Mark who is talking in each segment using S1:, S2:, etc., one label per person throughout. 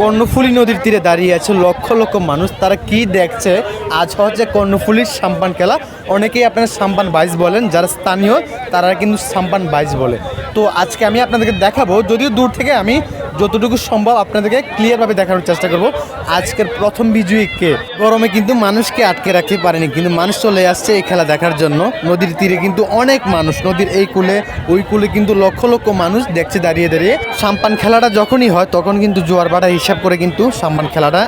S1: কর্ণফুলী নদীর তীরে দাঁড়িয়ে আছে লক্ষ লক্ষ মানুষ। তারা কি দেখছে? আজ হচ্ছে কর্ণফুলীর সাম্পান খেলা। অনেকেই আপনারা সাম্পান বাইচ বলেন, যারা স্থানীয় তারা কিন্তু সাম্পান বাইচ বলে। তো আজকে আমি আপনাদেরকে দেখাবো, যদিও দূর থেকে আমি যতটুকু সম্ভব আপনাদেরকে ক্লিয়ারভাবে দেখানোর চেষ্টা করব আজকের প্রথম বিজয়ী কে। গরমে কিন্তু মানুষকে আটকে রাখতে পারেনি, কিন্তু মানুষ চলে আসছে এই খেলা দেখার জন্য। নদীর তীরে কিন্তু অনেক মানুষ, নদীর এই কূলে ওই কূলে কিন্তু লক্ষ লক্ষ মানুষ দেখছে দাঁড়িয়ে দাঁড়িয়ে। সাম্পান খেলাটা যখনই হয় তখন কিন্তু জোয়ার ভাটা হিসাব করে কিন্তু সাম্পান খেলাটা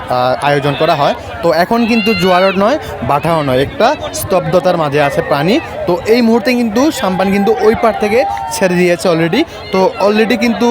S1: আয়োজন করা হয়। তো এখন কিন্তু জোয়ারও নয়, বাটাও নয়, একটা স্তব্ধতার মাঝে আছে পানি। তো এই মুহূর্তে কিন্তু সাম্পান কিন্তু ওই পার থেকে ছেড়ে দিয়েছে অলরেডি। তো অলরেডি কিন্তু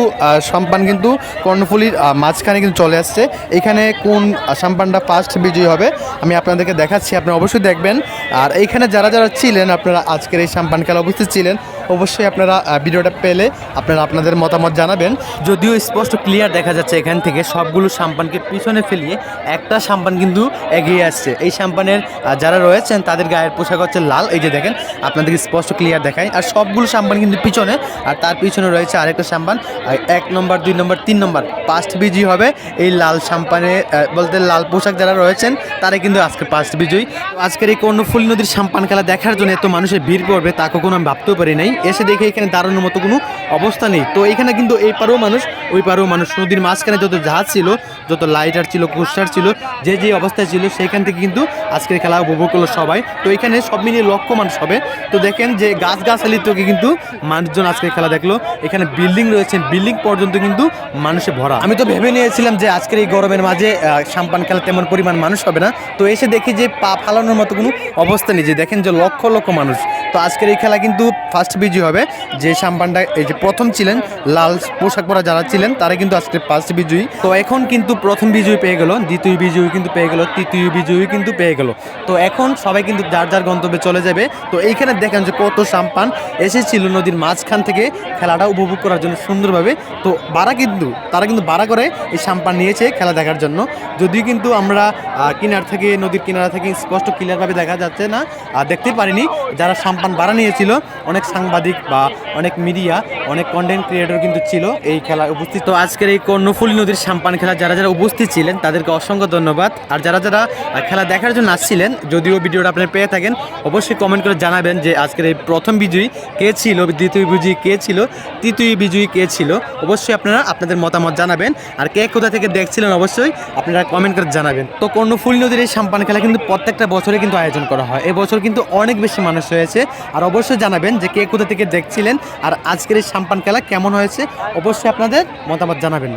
S1: সাম্পান কিন্তু কর্ণফুলীর মাঝখানে কিন্তু চলে আসছে। এখানে কোন সাম্পানটা ফার্স্ট বিজয়ী হবে আমি আপনাদেরকে দেখাচ্ছি, আপনারা অবশ্যই দেখবেন। আর এইখানে যারা যারা ছিলেন, আপনারা আজকের এই সাম্পান খেলা উপস্থিত ছিলেন, অবশ্যই আপনারা ভিডিওটা পেলে আপনারা আপনাদের মতামত জানাবেন। যদিও স্পষ্ট ক্লিয়ার দেখা যাচ্ছে এখান থেকে সবগুলো সাম্পানকে পিছনে ফেলিয়ে একটা সাম্পান কিন্তু এগিয়ে আসছে। এই সাম্পানের যারা রয়েছেন তাদের গায়ের পোশাক হচ্ছে লাল, এই যে দেখেন আপনাদেরকে স্পষ্ট ক্লিয়ার দেখায়। আর সবগুলো সাম্পান কিন্তু পিছনে, আর তার পিছনে রয়েছে আরেকটা সাম্পান। 1 নম্বর 2 নম্বর 3 নম্বর ফার্স্ট বিজয়ী হবে এই লাল সাম্পানে, বলতে লাল পোশাক যারা রয়েছেন তারা কিন্তু আজকে ফার্স্ট বিজয়ী। আজকের এই কর্ণফুলী নদীর সাম্পান খেলা দেখার জন্য এত মানুষের ভিড় পড়বে তা কখনো আমি ভাবতেও পারি নাই। এসে দেখে এখানে দাঁড়ানোর মতো কোনো অবস্থা নেই। তো এখানে কিন্তু এই পারেও মানুষ ওই পারেও মানুষ, নদীর মাঝখানে যত জাহাজ ছিল, যত লাইটার ছিল, কোস্টার ছিল, যে যে অবস্থায় ছিল সেইখান থেকে কিন্তু আজকের খেলা উপভোগ করলো সবাই। তো এখানে সব মিলিয়ে লক্ষ মানুষ হবে। তো দেখেন যে গাছগাছালি থেকে কিন্তু মানুষজন আজকের খেলা দেখলো। এখানে বিল্ডিং রয়েছে, বিল্ডিং পর্যন্ত কিন্তু মানুষে ভরা। আমি তো ভেবে নিয়েছিলাম যে আজকের এই গরমের মাঝে সাম্পান খেলা তেমন পরিমাণ মানুষ হবে না। তো এসে দেখি যে পা ফালানোর মতো কোনো অবস্থা নেই, যে দেখেন যে লক্ষ লক্ষ মানুষ। তো আজকের এই খেলা কিন্তু ফার্স্ট বিজয়ী হবে যে সাম্পানটা, এই যে প্রথম ছিলেন লাল পোশাক পরা যারা ছিলেন তারা কিন্তু আজকে ফার্স্ট বিজয়ী। তো এখন কিন্তু প্রথম বিজয়ী পেয়ে গেল, দ্বিতীয় বিজয়ী কিন্তু পেয়ে গেল, তৃতীয় বিজয়ী কিন্তু পেয়ে গেল। তো এখন সবাই কিন্তু যার যার গন্তব্যে চলে যাবে। তো এইখানে দেখেন যে কত সাম্পান এসেছিল নদীর মাঝখান থেকে খেলাটা উপভোগ করার জন্য সুন্দরভাবে। তো তারা কিন্তু ভাড়া করে এই সাম্পান নিয়েছে খেলা দেখার জন্য। যদিও কিন্তু আমরা কিনার থেকে, নদীর কিনারা থেকে স্পষ্ট ক্লিয়ারভাবে দেখা যাচ্ছে না, দেখতে পারিনি। যারা সাম্পান ভাড়া নিয়েছিল অনেক সাংবাদিক বা অনেক মিডিয়া, অনেক কন্টেন্ট ক্রিয়েটর কিন্তু ছিল এই খেলায় উপস্থিত। তো আজকের এই কর্ণফুলী নদীর সাম্পান খেলা যারা যারা উপস্থিত ছিলেন তাদেরকে অসংখ্য ধন্যবাদ। আর যারা যারা খেলা দেখার জন্য আসছিলেন, যদিও ভিডিওটা আপনি পেয়ে থাকেন, অবশ্যই কমেন্ট করে জানাবেন যে আজকের এই প্রথম বিজয়ী কে ছিল, দ্বিতীয় বিজয়ী কে ছিল, তৃতীয় বিজয়ী কে ছিল। অবশ্যই আপনারা আপনাদের মতামত জানাবেন। আর কে কোথা থেকে দেখছিলেন অবশ্যই আপনারা কমেন্ট করে জানাবেন। তো কর্ণফুলী নদীর এই সাম্পান খেলা কিন্তু প্রত্যেকটা বছরে কিন্তু আয়োজন করা হয়। এবছর কিন্তু অনেক বেশি মানুষ হয়েছে। আর অবশ্যই জানাবেন যে কে কোথা থেকে দেখছিলেন আর আজকের এই সাম্পান খেলা কেমন হয়েছে, অবশ্যই আপনাদের মতামত জানাবেন।